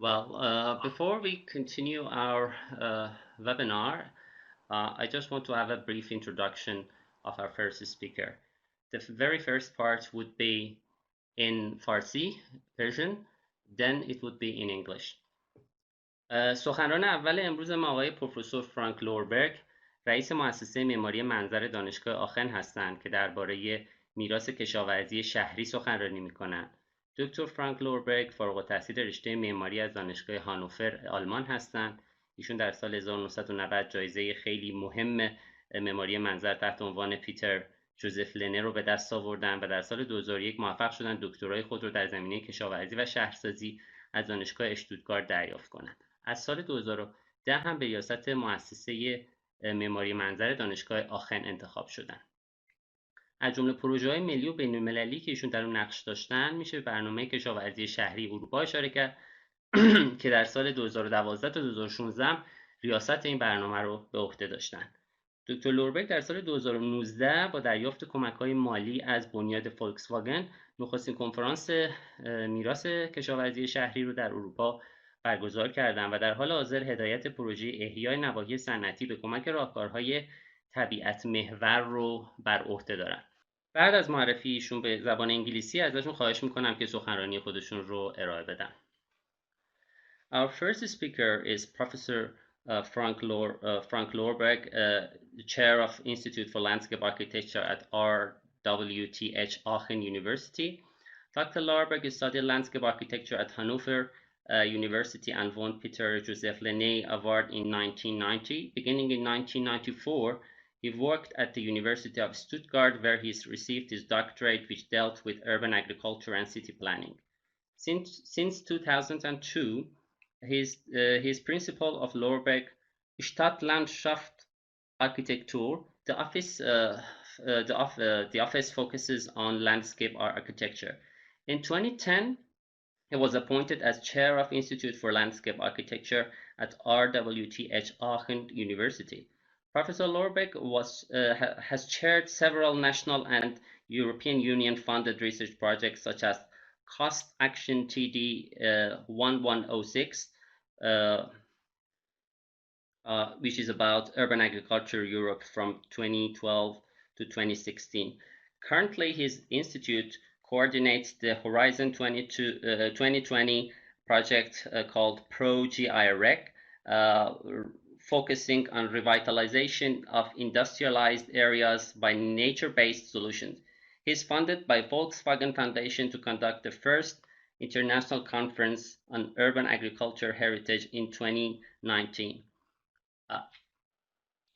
Well, before we continue our webinar, I just want to have a brief introduction of our first speaker. The very first part would be in Farsi, Persian, then it would be in English. سخنران اول امروز ما آقای پروفسور فرانک لوربرگ، رئیس مؤسسه معماری منظر دانشگاه آخن هستند که درباره میراث کشاورزی شهری سخنرانی می‌کنند. دکتر فرانک لوربرگ فارغ التحصیل رشته معماری از دانشگاه هانوفر آلمان هستند. ایشون در سال 1990 جایزه خیلی مهم معماری منظر تحت عنوان پیتر جوزف لنه رو به دست آوردن و در سال 2001 موفق شدن دکترای خود رو در زمینه کشاورزی و شهرسازی از دانشگاه اشتوتگارت دریافت کنند. از سال 2010 هم به ریاست مؤسسه معماری منظر دانشگاه آخن انتخاب شدند. از جمله پروژه‌های ملی و بین‌المللی که ایشون در اون نقش داشتن میشه به برنامه کشاورزی شهری اروپا اشاره کرد که در سال 2012 تا 2016 ریاست این برنامه رو به عهده داشتن. دکتر لوربرگ در سال 2019 با دریافت کمک‌های مالی از بنیاد فولکس واگن نخستین کنفرانس میراث کشاورزی شهری رو در اروپا برگزار کردند و در حال حاضر هدایت پروژه احیای نواحی صنعتی به کمک راهکارهای طبیعت محور رو بر عهده دارن. بعد از معرفی ایشون به زبان انگلیسی ازشون خواهش میکنم که سخنرانی خودشون رو ارائه بدن. Our first speaker is Professor Frank Lohrberg, the chair of Institute for Landscape Architecture at RWTH Aachen University. Dr. Lohrberg studied landscape architecture at Hanover University and won Peter Joseph Lene Award in 1990. Beginning in 1994, he worked at the University of Stuttgart, where he received his doctorate, which dealt with urban agriculture and city planning. Since 2002, his principal of Lohrberg Stadtlandschaft Architektur. The office focuses on landscape architecture. In 2010, he was appointed as chair of Institute for Landscape Architecture at RWTH Aachen University. Professor Lohrberg has chaired several national and European Union funded research projects such as Cost Action TD 1106, which is about urban agriculture Europe from 2012 to 2016. Currently, his institute coordinates the Horizon 2020 project called Pro-GIREC, focusing on revitalization of industrialized areas by nature-based solutions. He's funded by Volkswagen Foundation to conduct the first international conference on urban agriculture heritage in 2019.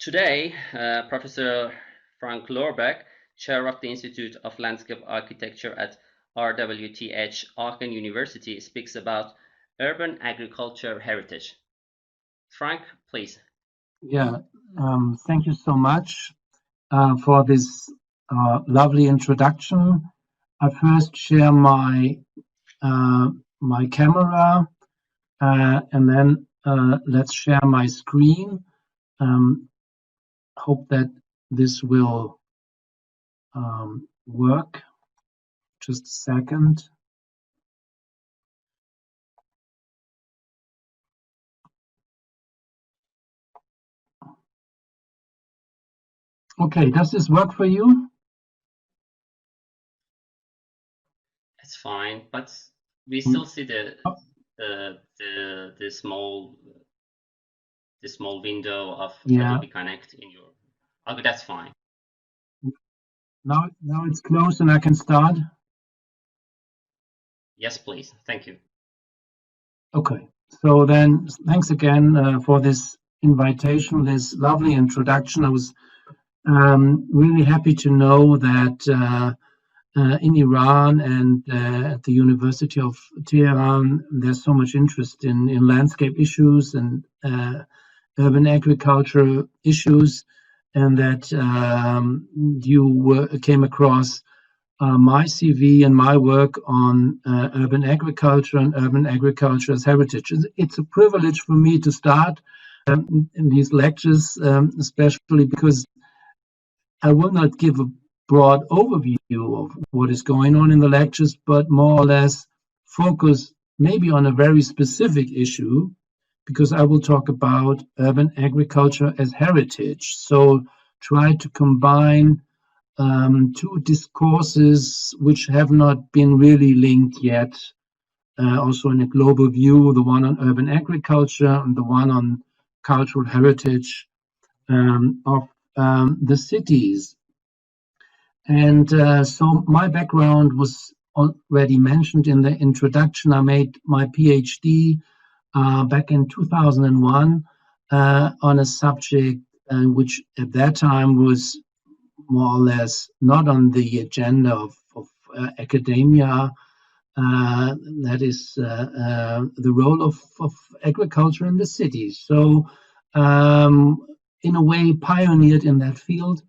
Today, Professor Frank Lohrberg, chair of the Institute of Landscape Architecture at RWTH Aachen University, speaks about urban agriculture heritage. Frank, please. Yeah, thank you so much for this lovely introduction. I first share my my camera and then let's share my screen. Hope that this will work. Just a second. Okay, does this work for you? It's fine, but we still see the small window of Adobe Connect in your. Okay, that's fine. Now it's closed and I can start. Yes, please. Thank you. Okay, so then thanks again for this invitation, this lovely introduction. I was really happy to know that in Iran and at the University of Tehran, there's so much interest in landscape issues and urban agriculture issues, and that you came across my CV and my work on urban agriculture and urban agriculture as heritage. It's a privilege for me to start in these lectures, especially because I will not give a broad overview of what is going on in the lectures, but more or less focus maybe on a very specific issue, because I will talk about urban agriculture as heritage. So try to combine two discourses which have not been really linked yet, also in a global view, the one on urban agriculture and the one on cultural heritage of the cities. And so my background was already mentioned in the introduction. I made my PhD back in 2001 on a subject which at that time was more or less not on the agenda of academia. That is the role of agriculture in the cities. So, in a way, pioneered in that field,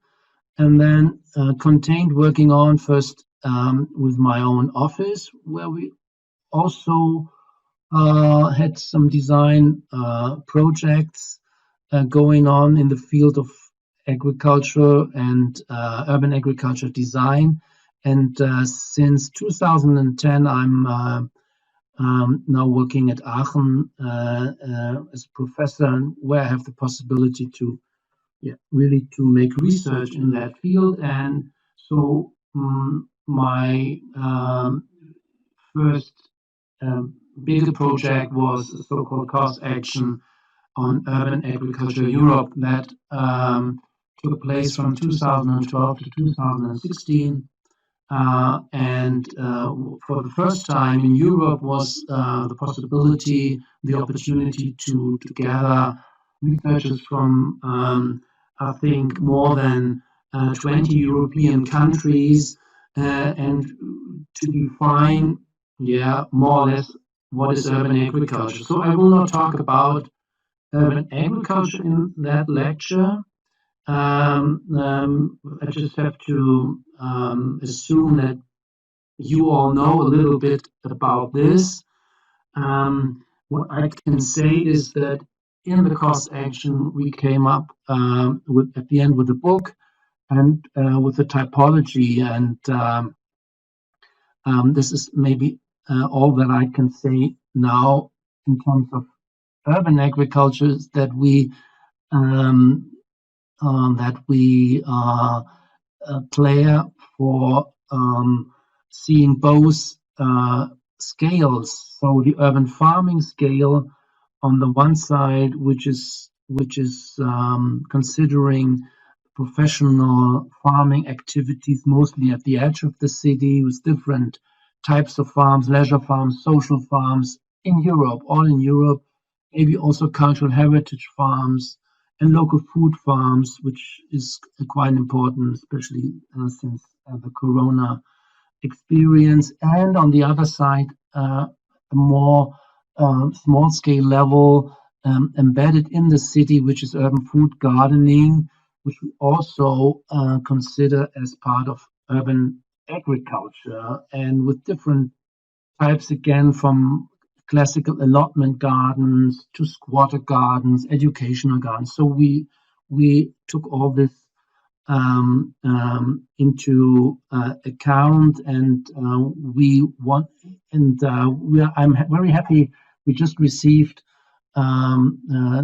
and then continued working on first with my own office, where we also had some design projects going on in the field of agriculture and urban agriculture design. And since 2010, I'm now working at Aachen as a professor, where I have the possibility to really to make research in that field. And so my first bigger project was a so-called cost action on urban agriculture Europe that took place from 2012 to 2016. And for the first time in Europe was the possibility, the opportunity to gather researchers from, I think, more than 20 European countries and to define, more or less what is urban agriculture. So I will not talk about urban agriculture in that lecture. I just have to assume that you all know a little bit about this. What I can say is that in the cost action, we came up with at the end with a book and with the typology, and this is maybe all that I can say now in terms of urban agriculture, is that we play for seeing both scales. So the urban farming scale on the one side, which is considering professional farming activities mostly at the edge of the city with different types of farms, leisure farms, social farms in Europe, all in Europe, maybe also cultural heritage farms and local food farms, which is quite important, especially since the Corona experience. And on the other side, a more small scale level embedded in the city, which is urban food gardening, which we also consider as part of urban agriculture, and with different types again, from classical allotment gardens to squatter gardens, educational gardens. So we took all this into account, and I'm very happy. We just received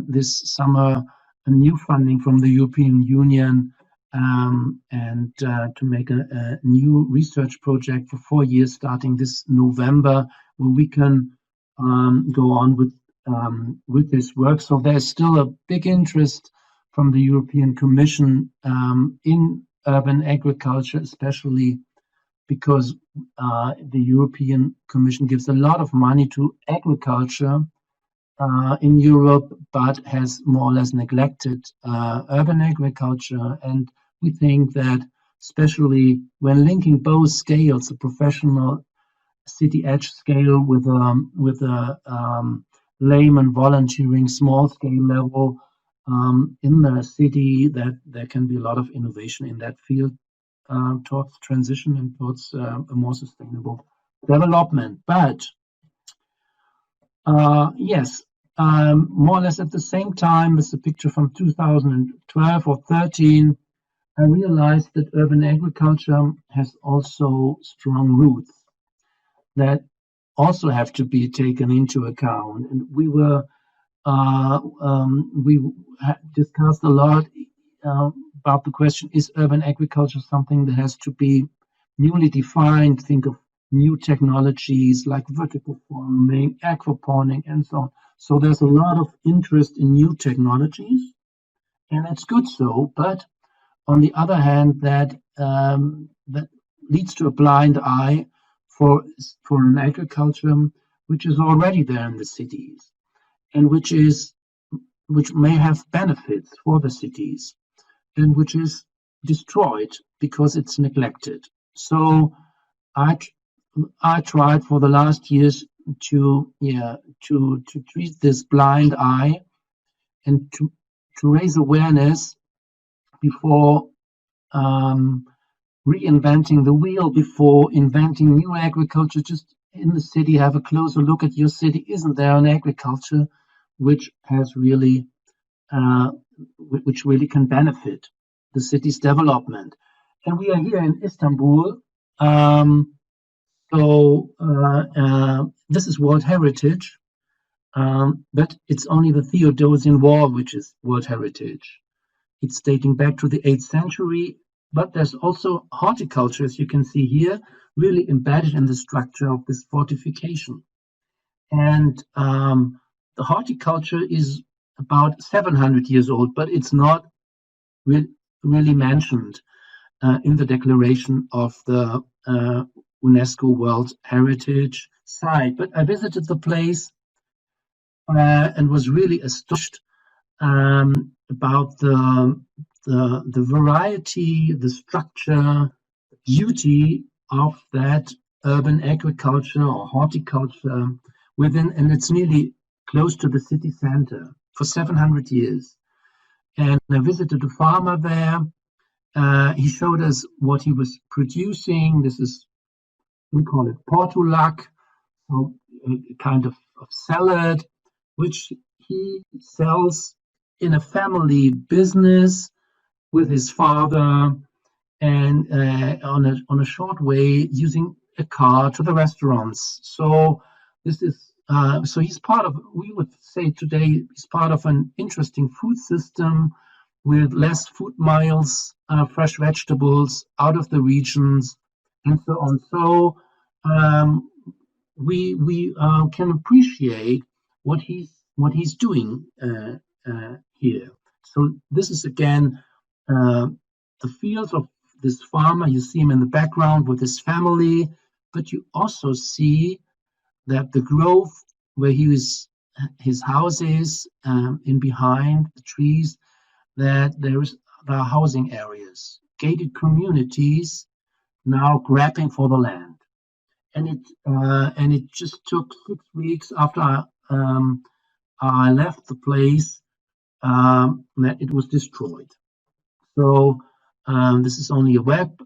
this summer a new funding from the European Union, and to make a new research project for 4 years starting this November, where we can go on with this work. So there's still a big interest from the European Commission in urban agriculture, especially because the European Commission gives a lot of money to agriculture in Europe, but has more or less neglected urban agriculture. And we think that, especially when linking both scales, the professional city edge scale with a layman volunteering small scale level in the city, that there can be a lot of innovation in that field towards transition and towards a more sustainable development. But yes, more or less at the same time, with the picture from 2012 or 13, I realized that urban agriculture has also strong roots. That also have to be taken into account. And we discussed a lot about the question: is urban agriculture something that has to be newly defined? Think of new technologies like vertical farming, aquaponics, and so on. So there's a lot of interest in new technologies, and it's good so. But on the other hand, that leads to a blind eye for an agriculture which is already there in the cities, and which may have benefits for the cities, and which is destroyed because it's neglected. So I I tried for the last years to treat this blind eye and to raise awareness before um, reinventing the wheel, before inventing new agriculture. Just in the city, have a closer look at your city. Isn't there an agriculture which has really uh, which really can benefit the city's development? And we are here in Istanbul. Um, this is World Heritage, but it's only the Theodosian Wall which is World Heritage. It's dating back to the 8th century, but there's also horticulture, as you can see here, really embedded in the structure of this fortification. And the horticulture is about 700 years old, but it's not really mentioned in the declaration of the UNESCO World Heritage Site. But I visited the place and was really astonished about the variety, the structure, the beauty of that urban agriculture or horticulture within, and it's nearly close to the city center for 700 years. And I visited a farmer there. He showed us what he was producing. This is, we call it portulak, so a kind of salad, which he sells in a family business with his father, and on a short way using a car to the restaurants. So this is so he's part of, we would say today, he's part of an interesting food system with less food miles, fresh vegetables out of the regions, and so on. So we can appreciate what he's doing here. So this is again the fields of this farmer. You see him in the background with his family, but you also see that the grove where his house is in behind the trees, that there are housing areas, gated communities now grabbing for the land. And it just took 6 weeks after I left the place that it was destroyed. So this is only a web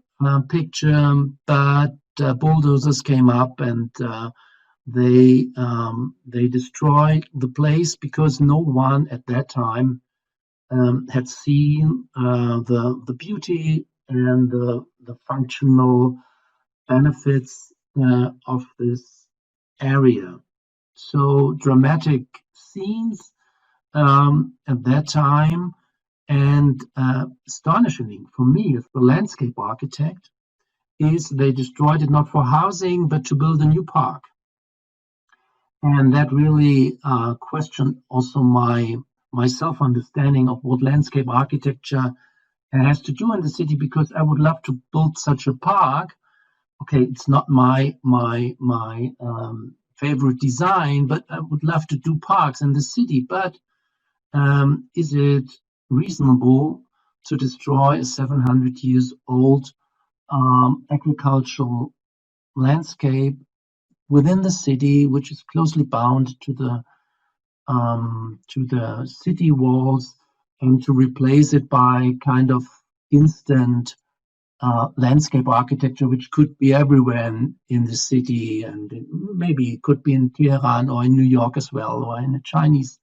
picture, but bulldozers came up and they destroyed the place because no one at that time had seen the beauty and the functional benefits of this area. So dramatic scenes at that time, and astonishing for me as the landscape architect is they destroyed it not for housing but to build a new park. And that really questioned also my self-understanding of what landscape architecture has to do in the city, because I would love to build such a park. Okay, it's not my favorite design, but I would love to do parks in the city. But is it reasonable to destroy a 700 years old agricultural landscape within the city, which is closely bound to the city walls, and to replace it by kind of instant landscape architecture, which could be everywhere in the city, and maybe it could be in Tehran or in New York as well, or in a Chinese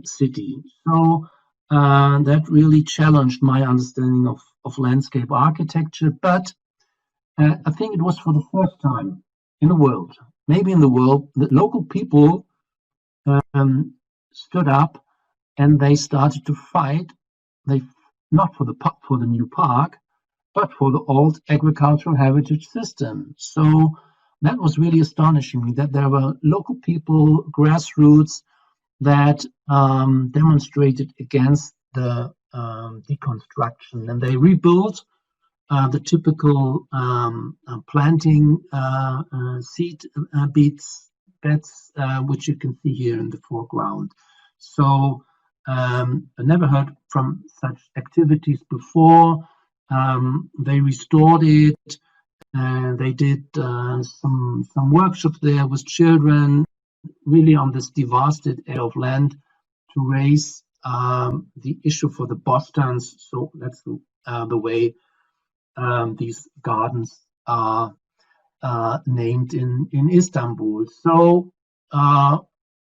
city. So that really challenged my understanding of landscape architecture. But I think it was for the first time in the world maybe in the world, the local people stood up and they started to fight. They not for the new park, but for the old agricultural heritage system. So that was really astonishing me that there were local people, grassroots, that demonstrated against the deconstruction, and they rebuilt the typical planting seed beds, which you can see here in the foreground. So I never heard from such activities before. They restored it, and they did some workshops there with children, really on this devastated area of land to raise the issue for the Bostons. So that's the way these gardens are named in Istanbul. So a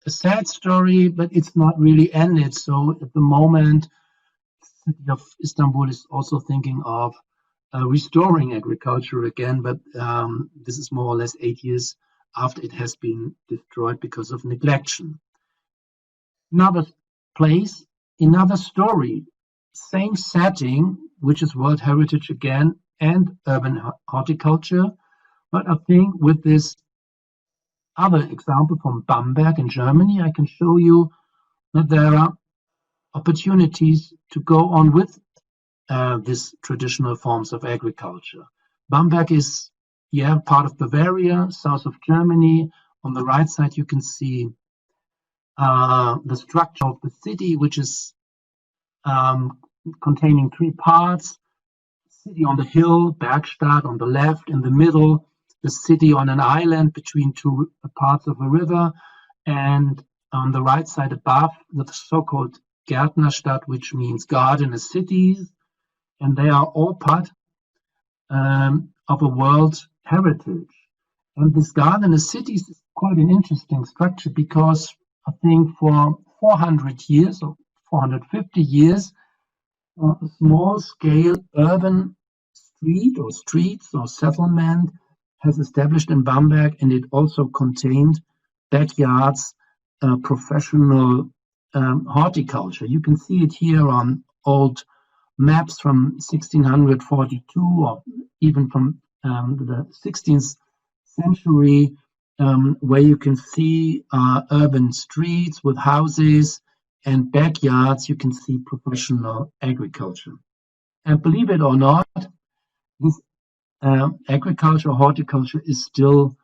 sad story, but it's not really ended. So at the moment, the city of Istanbul is also thinking of restoring agriculture again, but this is more or less 8 years after it has been destroyed because of neglection. Another place, another story, same setting, which is World Heritage again, and urban horticulture. But I think with this other example from Bamberg in Germany, I can show you that there are opportunities to go on with these traditional forms of agriculture. Bamberg is, part of Bavaria, south of Germany. On the right side, you can see the structure of the city, which is containing 3 parts. City on the hill, Bergstadt on the left, in the middle, the city on an island between 2 parts of a river, and on the right side above, the so-called Gärtnerstadt, which means garden cities, and they are all part of a world heritage. And this garden cities is quite an interesting structure because I think for 400 years or 450 years, a small-scale urban streets or settlement has established in Bamberg, and it also contained backyards, professional horticulture. You can see it here on old maps from 1642 or even from the 16th century, where you can see urban streets with houses and backyards. You can see professional agriculture. And believe it or not, this agriculture, horticulture is still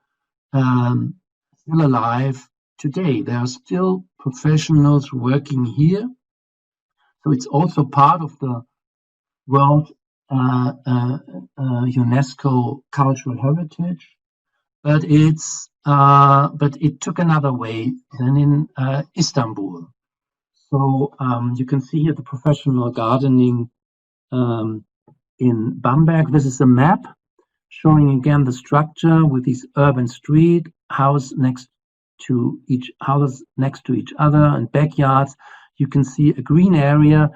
alive today. There are still professionals working here. So it's also part of the World UNESCO cultural heritage, but it took another way than in Istanbul. So you can see here the professional gardening in Bamberg. This is a map showing again the structure with these urban street houses next to each other and backyards. You can see a green area,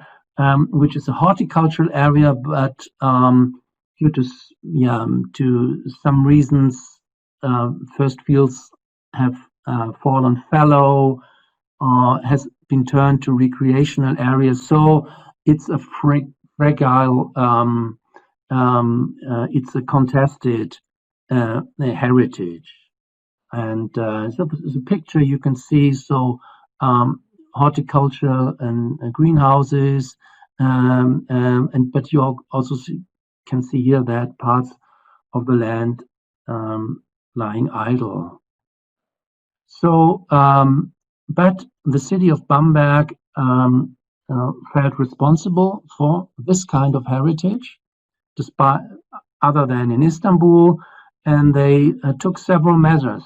which is a horticultural area, but due to some reasons, first fields have fallen fallow or has been turned to recreational areas. So it's a fragile, it's a contested heritage. And so there's a picture you can see. So horticulture and greenhouses, but you also can see here that parts of the land lying idle. So, but the city of Bamberg felt responsible for this kind of heritage, despite other than in Istanbul, and they took several measures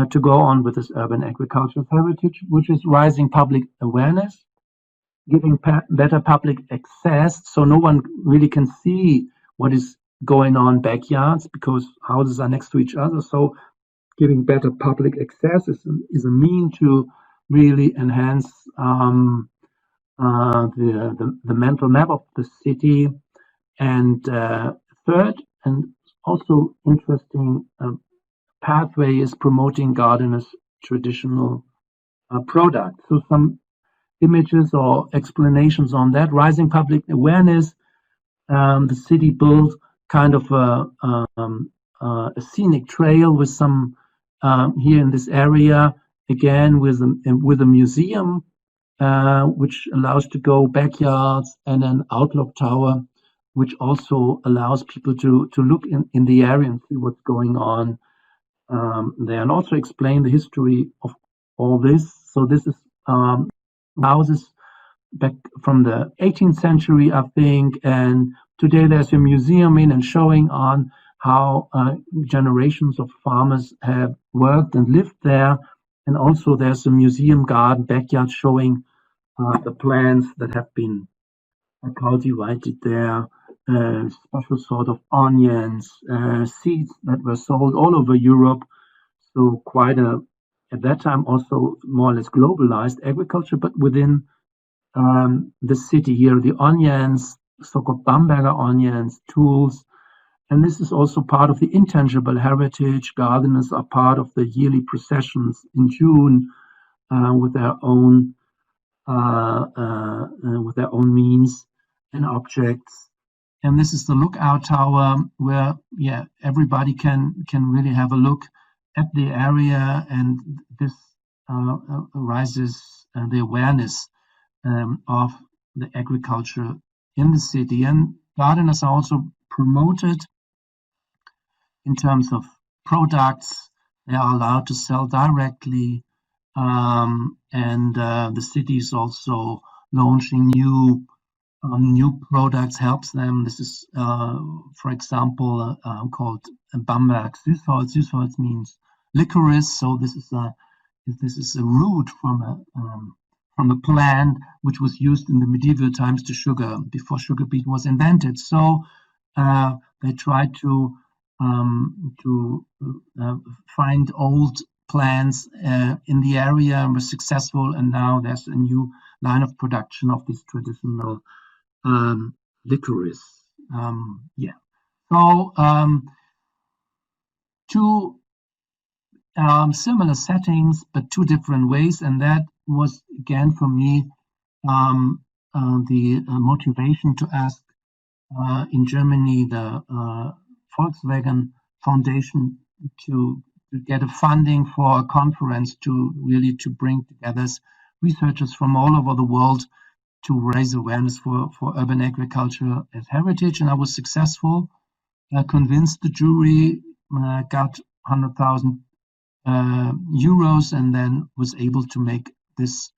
to go on with this urban agricultural heritage, which is raising public awareness, giving better public access, so no one really can see what is going on backyards because houses are next to each other. So giving better public access is a mean to really enhance the mental map of the city. And third, and also interesting pathway is promoting gardeners' traditional products. So some images or explanations on that. Rising public awareness. The city built kind of a scenic trail with some here in this area again with a museum which allows to go backyards and an outlook tower which also allows people to look in the area and see what's going on there and also explain the history of all this. So this is houses back from the 18th century, I think, and today there's a museum in and showing on how generations of farmers have worked and lived there. And also there's a museum garden backyard showing the plants that have been cultivated there, special sort of onions, seeds that were sold all over Europe. So quite at that time also more or less globalized agriculture, but within the city here, the onions, so-called Bamberger onions, tools, and this is also part of the intangible heritage. Gardeners are part of the yearly processions in June with their own means and objects. And this is the lookout tower where, yeah, everybody can really have a look at the area, and this raises the awareness of the agriculture in the city. And gardeners are also promoted in terms of products. They are allowed to sell directly, and the city is also launching new products, helps them. This is, for example, called Bamberg Süßholz. Süßholz means licorice, so this is a root from a plant which was used in the medieval times to sugar before sugar beet was invented. So they tried to find old plants in the area and were successful, and now there's a new line of production of this traditional licorice. Yeah. So two similar settings, but two different ways, and that was again for me the motivation to ask in Germany the Volkswagen Foundation to get a funding for a conference to really to bring together researchers from all over the world to raise awareness for urban agriculture as heritage, and I was successful. Convinced the jury, got 100,000 euros, and then was able to make this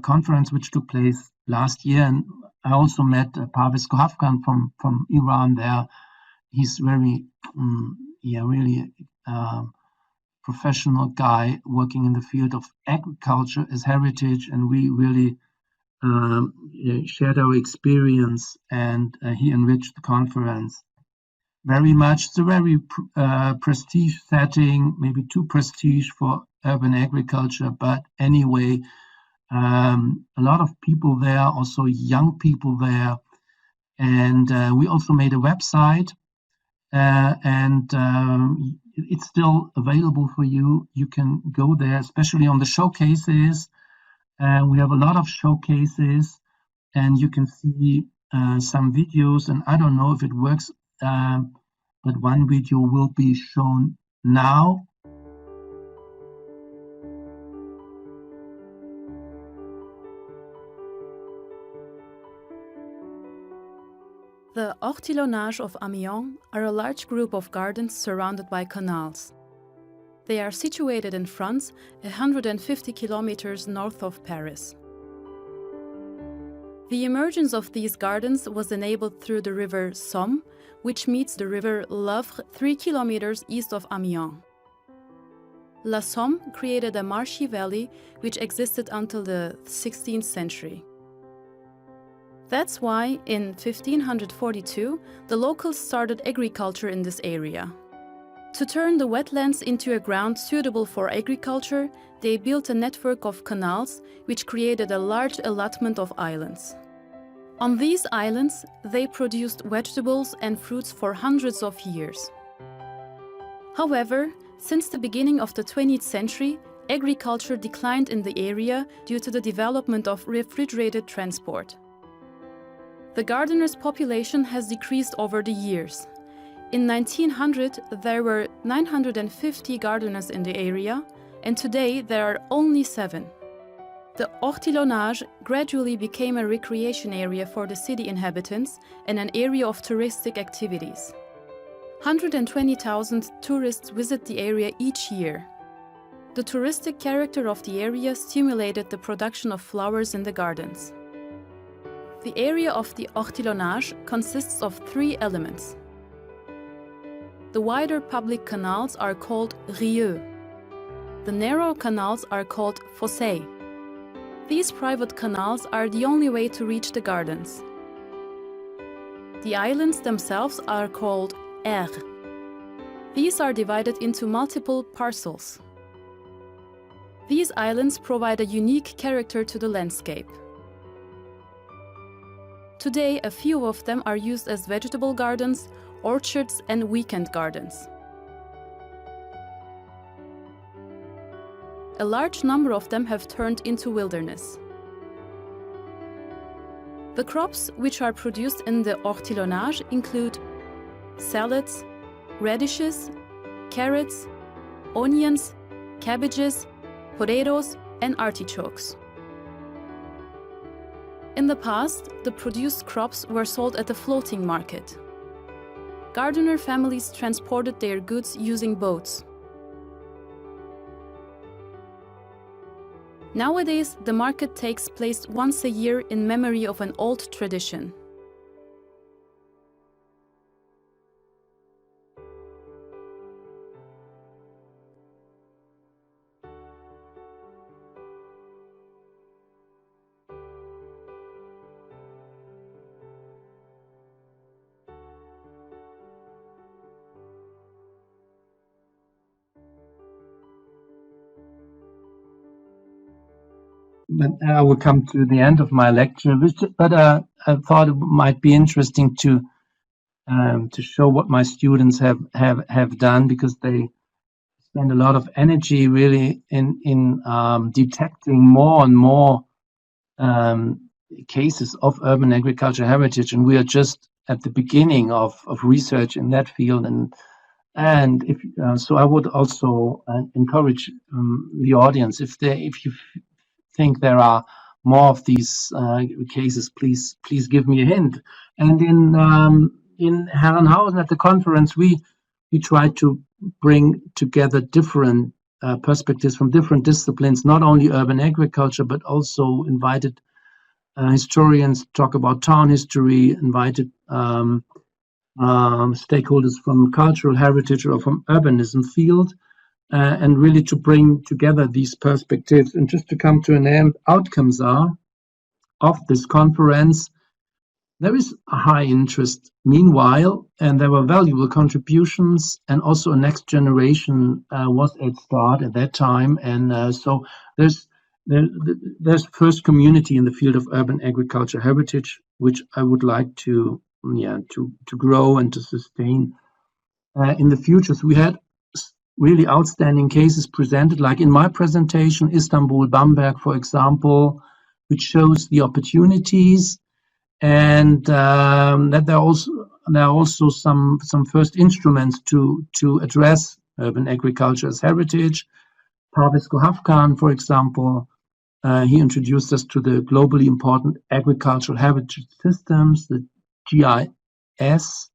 conference, which took place last year. And I also met Parvez Kohafkan from Iran there. He's very, really professional guy working in the field of agriculture as heritage, and we really shared our experience, and he enriched the conference very much. It's a very prestige setting, maybe too prestige for urban agriculture, but anyway, a lot of people there, also young people there, and we also made a website, and it's still available for you. You can go there, especially on the showcases. We have a lot of showcases, and you can see some videos, and I don't know if it works, but one video will be shown now. The Ortillonnage of Amiens are a large group of gardens surrounded by canals. They are situated in France, 150 kilometers north of Paris. The emergence of these gardens was enabled through the river Somme, which meets the river Lohrberg 3 kilometers east of Amiens. La Somme created a marshy valley which existed until the 16th century. That's why, in 1542, the locals started agriculture in this area. To turn the wetlands into a ground suitable for agriculture, they built a network of canals, which created a large allotment of islands. On these islands, they produced vegetables and fruits for hundreds of years. However, since the beginning of the 20th century, agriculture declined in the area due to the development of refrigerated transport. The gardeners' population has decreased over the years. In 1900, there were 950 gardeners in the area, and today there are only 7. The Ortillonnage gradually became a recreation area for the city inhabitants and an area of touristic activities. 120,000 tourists visit the area each year. The touristic character of the area stimulated the production of flowers in the gardens. The area of the Ortillonnage consists of 3 elements. The wider public canals are called rieux. The narrow canals are called fossés. These private canals are the only way to reach the gardens. The islands themselves are called aires. These are divided into multiple parcels. These islands provide a unique character to the landscape. Today, a few of them are used as vegetable gardens, orchards, and weekend gardens. A large number of them have turned into wilderness. The crops which are produced in the Ortillonnage include salads, radishes, carrots, onions, cabbages, potatoes, and artichokes. In the past, the produced crops were sold at the floating market. Gardener families transported their goods using boats. Nowadays, the market takes place once a year in memory of an old tradition. But I will come to the end of my lecture. But I thought it might be interesting to show what my students have done, because they spend a lot of energy really in detecting more and more cases of urban agriculture heritage, and we are just at the beginning of research in that field. And if so, I would also encourage the audience, if you think there are more of these cases, please give me a hint. And in Herrenhausen at the conference, we tried to bring together different perspectives from different disciplines, not only urban agriculture, but also invited historians to talk about town history, invited stakeholders from cultural heritage or from urbanism field, and really to bring together these perspectives. And just to come to an end, outcomes are of this conference, there is a high interest meanwhile, and there were valuable contributions, and also a next generation was at start at that time. And so there's first community in the field of urban agriculture heritage, which I would like to grow and to sustain in the future. So we had really outstanding cases presented, like in my presentation, Istanbul, Bamberg, for example, which shows the opportunities, and that there are also some first instruments to address urban agriculture as heritage. Parvisko Hafkan, for example, he introduced us to the globally important agricultural heritage systems, the GIS,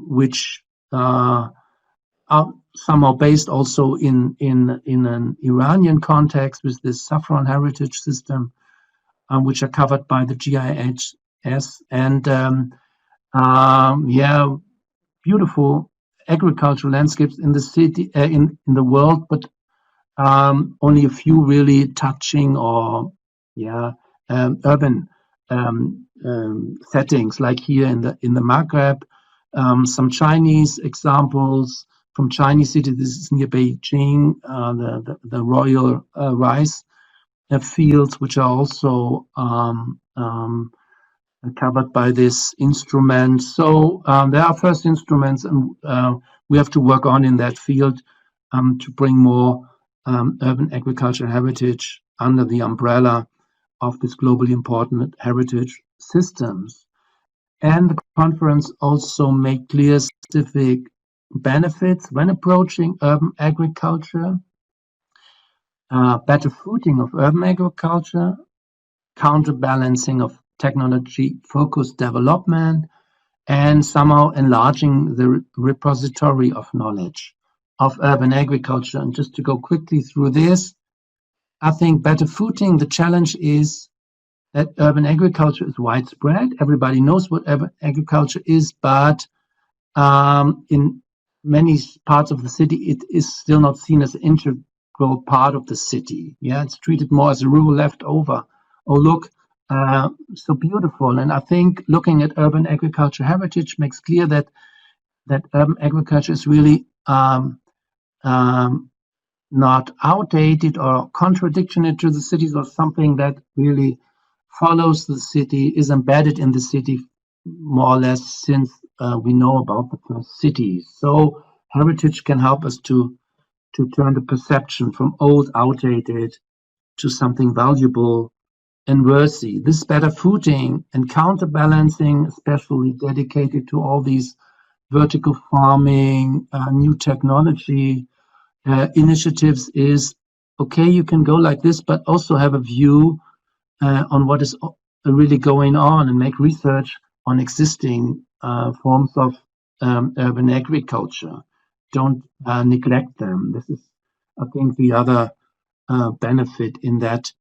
which are somehow based also in an Iranian context with this saffron heritage system, which are covered by the GIS, and beautiful agricultural landscapes in the city, in the world, but only a few really touching or urban settings, like here in the Maghreb. Some Chinese examples from Chinese cities. This is near Beijing, the royal rice fields, which are also covered by this instrument. So there are first instruments, and we have to work on in that field to bring more urban agricultural heritage under the umbrella of this globally important heritage systems. And the conference also made clear specific benefits when approaching urban agriculture, better footing of urban agriculture, counterbalancing of technology-focused development, and somehow enlarging the repository of knowledge of urban agriculture. And just to go quickly through this, I think better footing, the challenge is that urban agriculture is widespread. Everybody knows what urban agriculture is, but in many parts of the city, it is still not seen as an integral part of the city. Yeah, it's treated more as a rural leftover. Oh, look, so beautiful. And I think looking at urban agriculture heritage makes clear that urban agriculture is really not outdated or contradictory to the cities, or something that really follows the city, is embedded in the city more or less since we know about the first cities. So heritage can help us to turn the perception from old, outdated to something valuable and worthy. This better footing and counterbalancing, especially dedicated to all these vertical farming, new technology initiatives, is okay, you can go like this, but also have a view on what is really going on and make research on existing forms of urban agriculture. Don't neglect them. This is, I think, the other benefit in that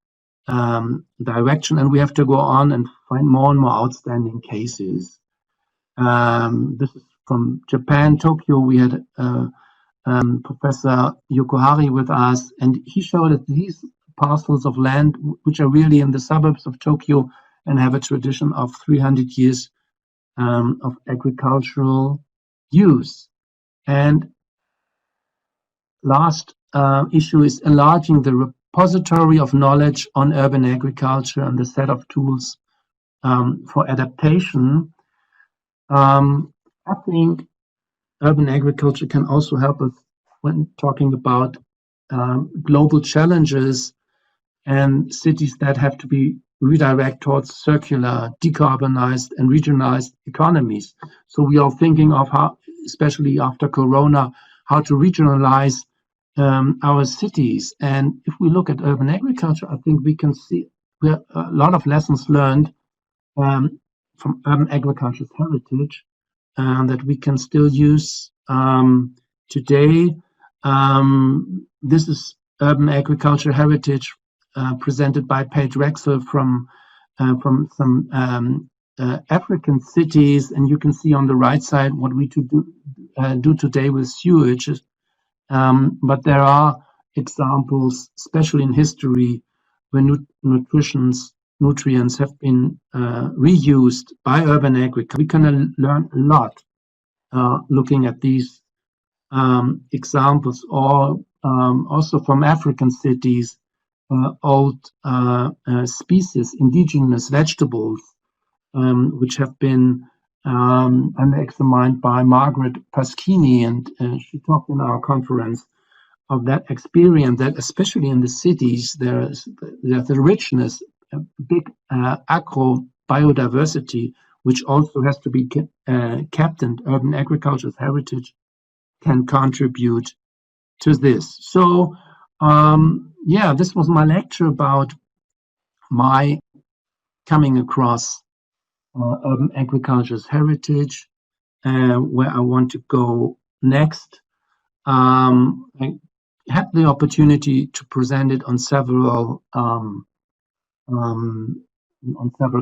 direction, and we have to go on and find more and more outstanding cases. This is from Japan, Tokyo. We had Professor Yokohari with us, and he showed that these parcels of land, which are really in the suburbs of Tokyo and have a tradition of 300 years of agricultural use. And last issue is enlarging the repository of knowledge on urban agriculture and the set of tools for adaptation. I think urban agriculture can also help us when talking about global challenges and cities that have to be redirected towards circular, decarbonized, and regionalized economies. So we are thinking of how, especially after Corona, how to regionalize our cities. And if we look at urban agriculture, I think we can see a lot of lessons learned from urban agriculture's heritage that we can still use today. This is urban agriculture heritage presented by Paige Rexel from some African cities, and you can see on the right side what we do today with sewage. But there are examples, especially in history, where nutrients have been reused by urban agriculture. We can learn a lot looking at these examples, or also from African cities, old species, indigenous vegetables, which have been examined by Margaret Paschini, and she talked in our conference of that experience, that especially in the cities, there's the richness, a big agro biodiversity, which also has to be kept, and urban agriculture's heritage can contribute to this. So, yeah, this was my lecture about my coming across urban agriculture's heritage, where I want to go next. I had the opportunity to present it on several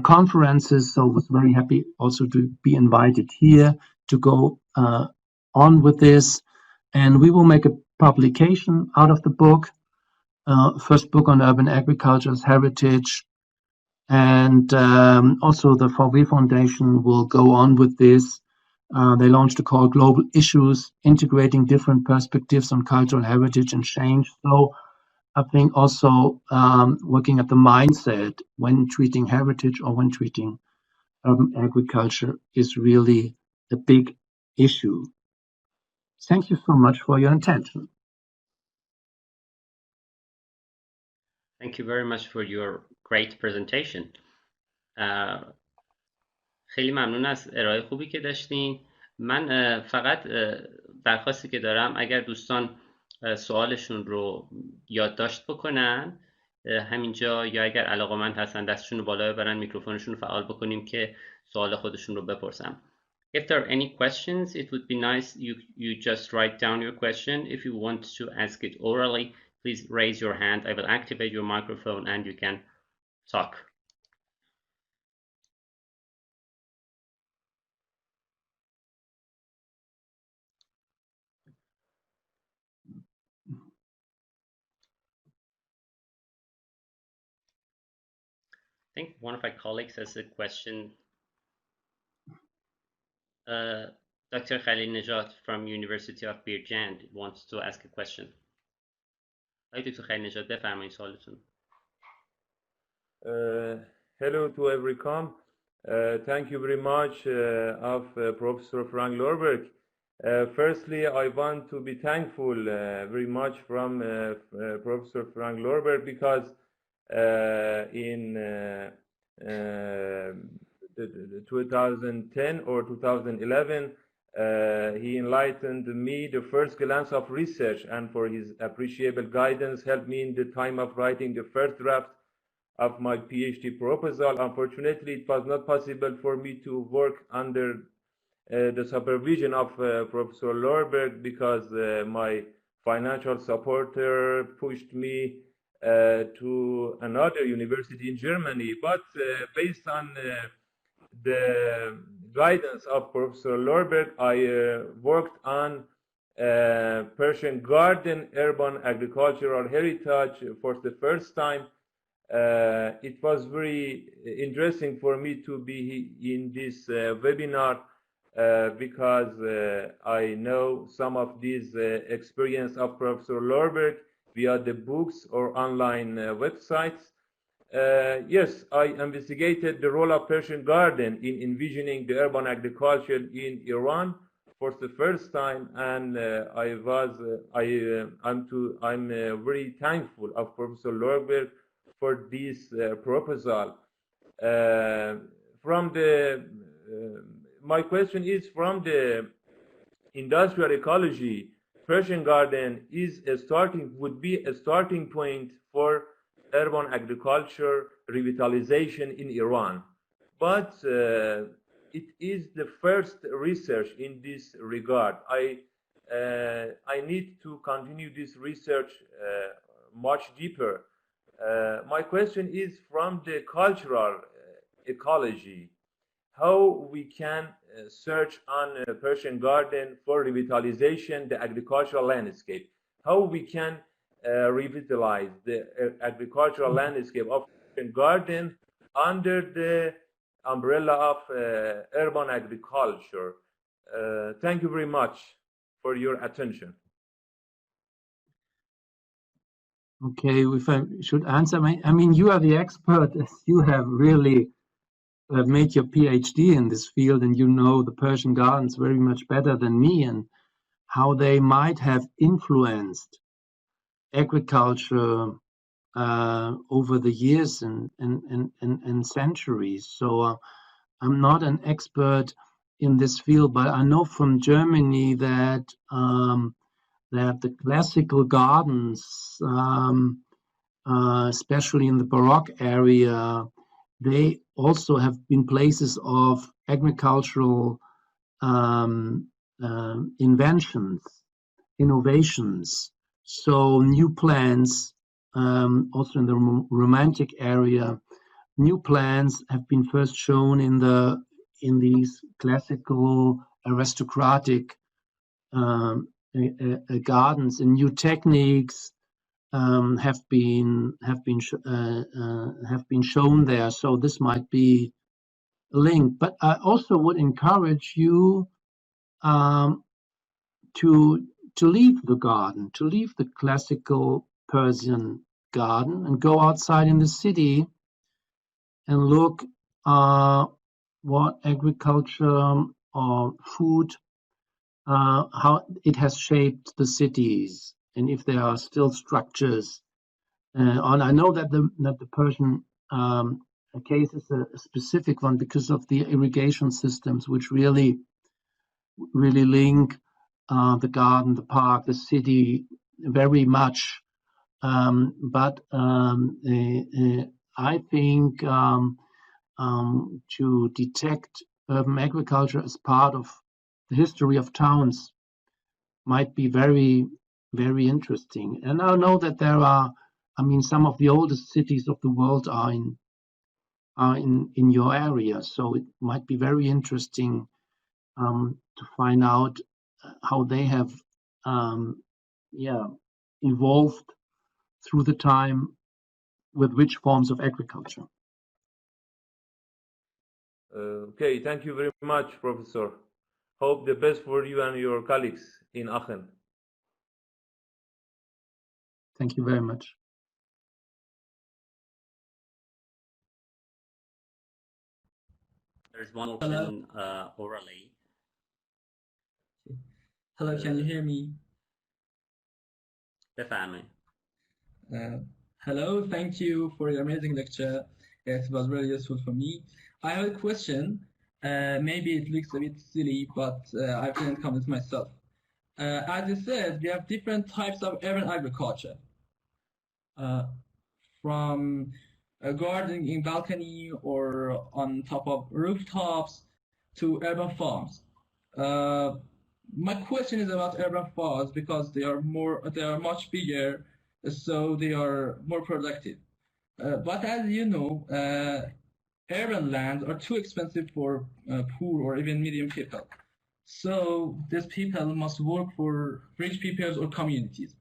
conferences, so I was very happy also to be invited here to go on with this. And we will make a publication out of the book, first book on urban agriculture's heritage. And also the VW Foundation will go on with this. They launched a call, Global Issues, Integrating Different Perspectives on Cultural Heritage and Change. So I think also working at the mindset when treating heritage or when treating urban agriculture is really a big issue. Thank you so much for your attention. Thank you very much for your great presentation. خیلی ممنون از ارائه خوبی که داشتین. من فقط درخواستی که دارم اگر دوستان سوالشون رو یادداشت بکنن همینجا، یا اگر علاقه‌مند هستن دستشون رو بالا ببرن، میکروفونشون رو فعال بکنیم که سوال خودشون رو بپرسم. If there are any questions, it would be nice you just write down your question. If you want to ask it orally, please raise your hand. I will activate your microphone and you can talk. I think one of my colleagues has a question. Dr. Khalil Najat from University of Birjand wants to ask a question. Dr. Khalil Najat, بفرمایید سوالتون. Hello to everyone. Thank you very much of Professor Frank Lohrberg. Firstly, I want to be thankful very much from Professor Frank Lohrberg because in 2010 or 2011, he enlightened me the first glance of research, and for his appreciable guidance helped me in the time of writing the first draft of my PhD proposal. Unfortunately, it was not possible for me to work under the supervision of Professor Lohrberg because my financial supporter pushed me to another university in Germany. But based on the guidance of Professor Lohrberg, I worked on Persian garden urban agricultural heritage for the first time. It was very interesting for me to be in this webinar because I know some of these experience of Professor Lohrberg via the books or online websites. Yes, I investigated the role of Persian garden in envisioning the urban agriculture in Iran for the first time, and I'm very thankful of Professor Lohrberg for this proposal. My question is, from the industrial ecology, Persian garden would be a starting point for urban agriculture revitalization in Iran, but it is the first research in this regard. I need to continue this research much deeper. My question is, from the cultural ecology, how we can search on Persian garden for revitalization, the agricultural landscape, how we can revitalize the agricultural landscape of Persian garden under the umbrella of urban agriculture. Thank you very much for your attention. Okay, if I should answer, I mean, you are the expert, as you have really made your PhD in this field, and you know the Persian gardens very much better than me, and how they might have influenced agriculture over the years and centuries. So I'm not an expert in this field, but I know from Germany that the classical gardens, especially in the Baroque area, they also have been places of agricultural innovations. So new plants, also in the Romantic area, new plants have been first shown in these classical aristocratic gardens, and new techniques have been shown there. So this might be a link. But I also would encourage you to leave the garden, to leave the classical Persian garden and go outside in the city and look what agriculture or food, how it has shaped the cities, and if there are still structures. And I know that the Persian case is a specific one because of the irrigation systems, which really link the garden, the park, the city very much. But I think to detect urban agriculture as part of the history of towns might be very, very interesting. And I know that there are, I mean, some of the oldest cities of the world are in your area, so it might be very interesting to find out how they have, yeah, evolved through the time with which forms of agriculture. Okay, thank you very much, Professor. Hope the best for you and your colleagues in Aachen. Thank you very much. There's one option orally. Hello, can you hear me? بفرمایید. Hello, thank you for your amazing lecture. It was very useful for me. I have a question. Maybe it looks a bit silly, but I couldn't convince myself. As you said, we have different types of urban agriculture. From gardening in balcony or on top of rooftops to urban farms. My question is about urban farms because they are much bigger, so they are more productive. But as you know, urban lands are too expensive for poor or even medium people. So these people must work for rich peoples or communities.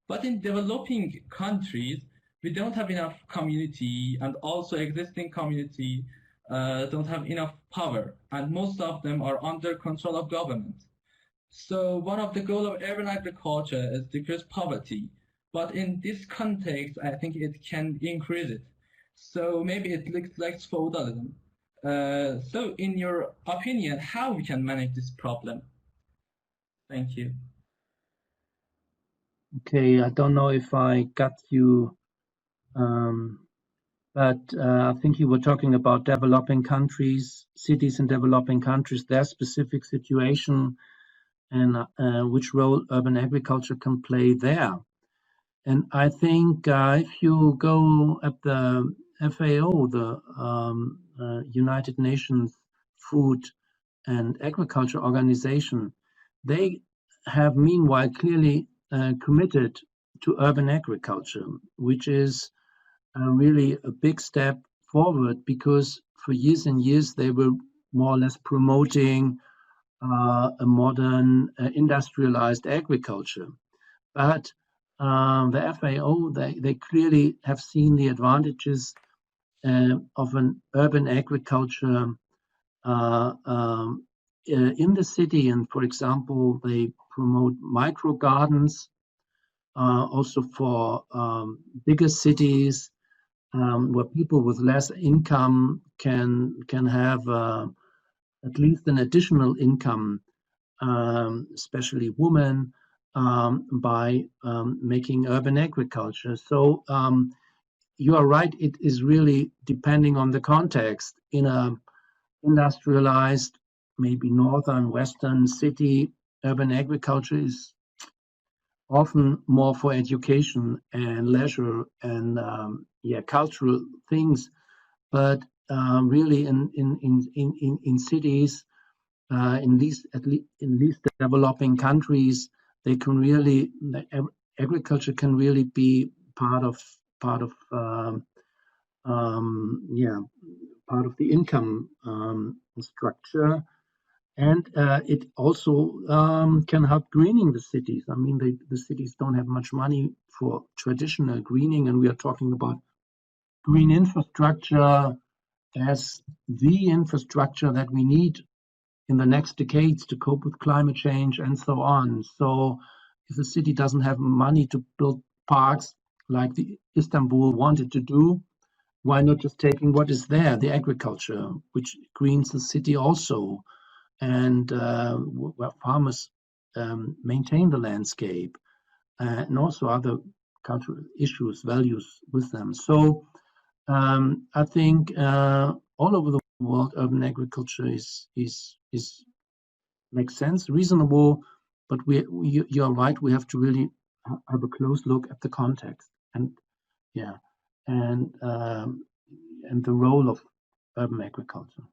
But in developing countries, we don't have enough community, and also existing community don't have enough power, and most of them are under control of government. So one of the goals of urban agriculture is decrease poverty, but in this context, I think it can increase it. So maybe it looks like feudalism. So in your opinion, how we can manage this problem? Thank you. Okay, I don't know if I got you, but I think you were talking about developing countries, cities in developing countries, their specific situation, and which role urban agriculture can play there. And I think if you go at the FAO, the United Nations Food and Agriculture Organization, they have meanwhile clearly committed to urban agriculture, which is really a big step forward, because for years and years they were more or less promoting a modern industrialized agriculture. But the FAO, they clearly have seen the advantages of an urban agriculture in the city. And for example, they promote micro gardens also for bigger cities where people with less income can have at least an additional income, especially women, by making urban agriculture. So you are right, it is really depending on the context. In a industrialized, maybe northern, western city, urban agriculture is often more for education and leisure and cultural things. But really in cities, in these developing countries, they can really, agriculture can really be part of the income structure, and it also can help greening the cities. I mean, the cities don't have much money for traditional greening, and we are talking about green infrastructure as the infrastructure that we need in the next decades to cope with climate change and so on. So if the city doesn't have money to build parks like the Istanbul wanted to do, why not just taking what is there, the agriculture, which greens the city also, and where farmers maintain the landscape, and also other cultural issues, values with them. So I think all over the world, urban agriculture is makes sense, reasonable, but you're right. We have to really have a close look at the context and the role of urban agriculture.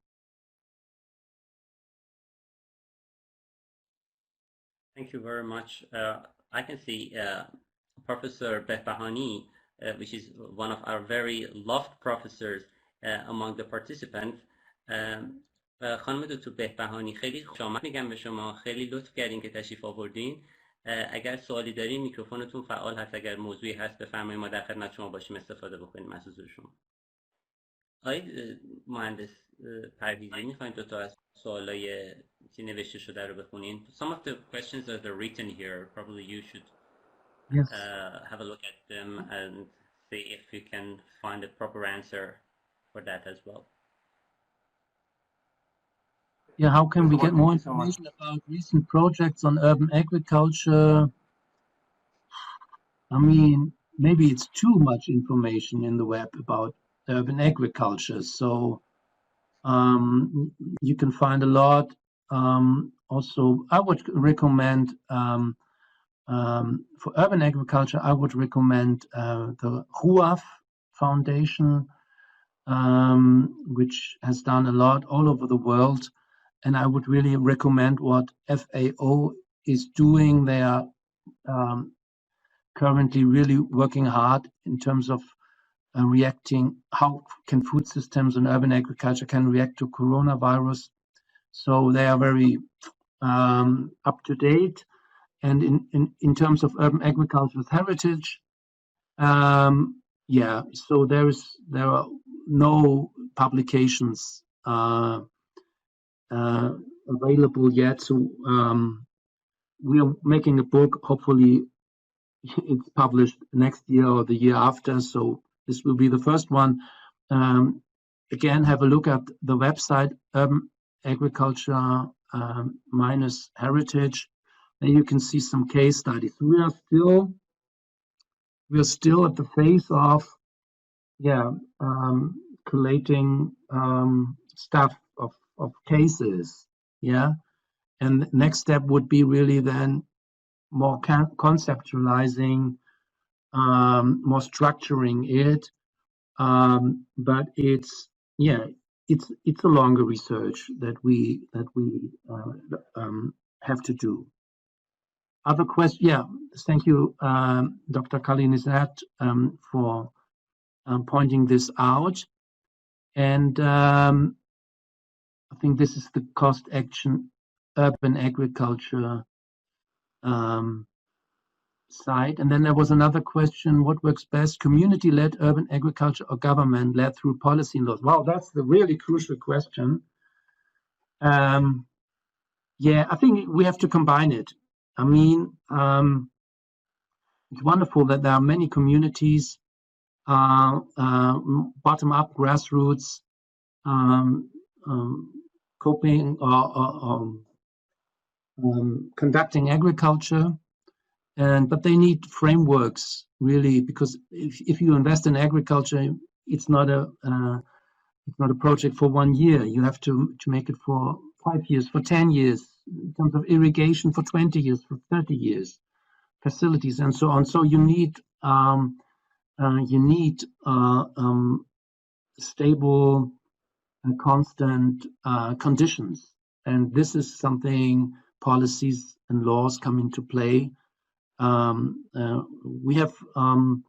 Thank you very much. I can see Professor Behbahani, which is one of our very loved professors among the participants. خانم دکتر بهبهانی خیلی خوش آمد میگم به شما، خیلی لطف کردین که تشریف آوردین. اگر سوالی دارین میکروفونتون فعال هست، اگر موضوعی هست بفرمایید ما در خدمت شما باشیم استفاده بکنیم از حضور شما. آقای مهندس پرویزی میخواین دو تا از سوالای که نوشته شده رو بخونین. Some of the questions that are written here, probably you should have a look at them and see if you can find a proper answer for that as well. Yeah, how can we get more information about recent projects on urban agriculture? I mean, maybe it's too much information in the web about urban agriculture. So you can find a lot. Also, I would recommend for urban agriculture, I would recommend the RUAF Foundation, which has done a lot all over the world. And I would really recommend what FAO is doing. They are currently really working hard in terms of reacting, how can food systems and urban agriculture can react to coronavirus. So they are very up to date. And in terms of urban agriculture with heritage, so there are no publications available yet. So we are making a book. Hopefully it's published next year or the year after. So this will be the first one. Again, have a look at the website Urban Agriculture minus Heritage. And you can see some case studies. We are still at the phase of collating stuff of cases, and the next step would be really then more conceptualizing, more structuring it, but it's a longer research that we have to do. Other question? Thank you, Dr. Kalinizat, for pointing this out. And I think this is the cost action urban agriculture side. And then there was another question: what works best, community-led urban agriculture or government-led through policy and laws? Wow, that's the really crucial question. I think we have to combine it. I mean, it's wonderful that there are many communities, bottom-up, grassroots, coping or conducting agriculture, but they need frameworks really, because if you invest in agriculture, it's not a project for 1 year. You have to make it for 5 years, for 10 years, in terms of irrigation for 20 years, for 30 years, facilities and so on. So you need stable and constant conditions, and this is something policies and laws come into play. We have found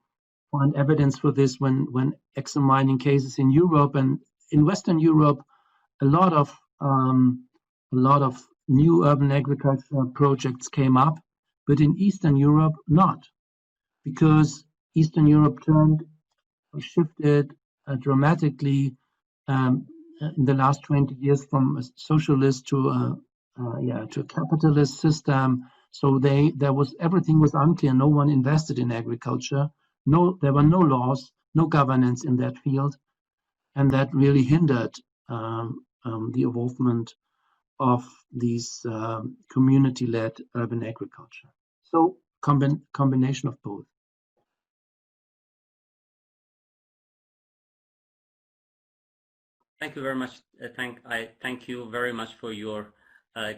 evidence for this when examining cases in Europe, and in Western Europe, a lot of new urban agriculture projects came up, but in Eastern Europe, not, because Eastern Europe shifted dramatically in the last 20 years from a socialist to a capitalist system. So everything was unclear. No one invested in agriculture. There were no laws, no governance in that field. and that really hindered the involvement of these community-led urban agriculture. So combination of both. Thank you very much. I thank you very much for your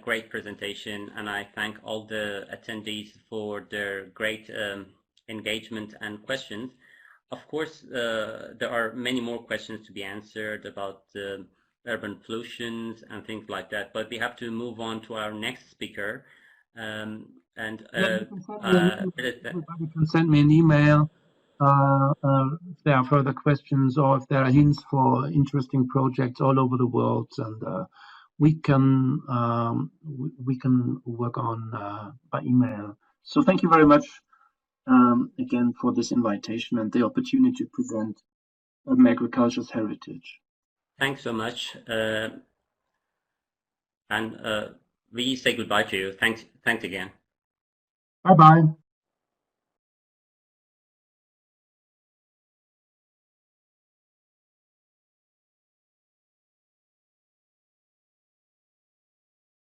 great presentation, and I thank all the attendees for their great engagement and questions. Of course, there are many more questions to be answered about urban pollutions and things like that, but we have to move on to our next speaker. Everybody can send me an email if there are further questions, or if there are hints for interesting projects all over the world, and we can work on by email. So thank you very much again for this invitation and the opportunity to present urban agriculture's heritage. Thanks so much, and we say goodbye to you. Thanks again. Bye bye.